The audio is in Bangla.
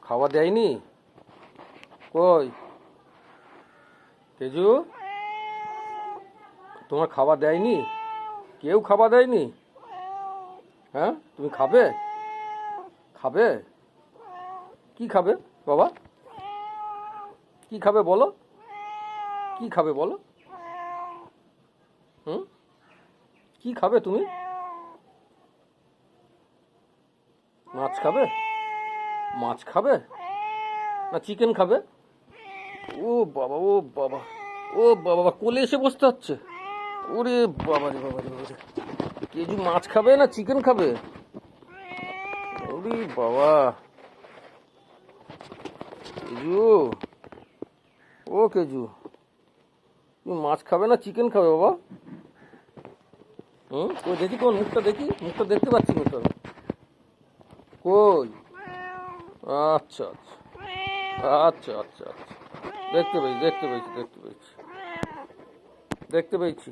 খাওয়া দেয়নি? কই তেজু, তোমার খাওয়া দেয়নি? কেউ খাওয়া দেয়নি? হ্যাঁ, তুমি খাবে? খাবে? কি খাবে বাবা? কি খাবে বলো? কি খাবে বলো? হুম, কি খাবে তুমি? মাছ খাবে? মাছ খাবে না চিকেন খাবে? ও বাবা, ও বাবা, ও বাবা, কোলে এসে বসতে হচ্ছে। ওরে বাবা রে, বাবা রে, বাবা রে। কেজু মাছ খাবে না চিকেন খাবে? ওরে বাবা, কেজু, ও কেজু, তুমি মাছ খাবে না চিকেন খাবে বাবা? হুম, কই দেখি, কোন মুখটা দেখি, মুখটা দেখতে পাচ্ছি, মুখটা কই? আচ্ছা আচ্ছা আচ্ছা আচ্ছা আচ্ছা, দেখতে পেয়েছি, দেখতে পেয়েছি, দেখতে পেয়েছি, দেখতে পেয়েছি।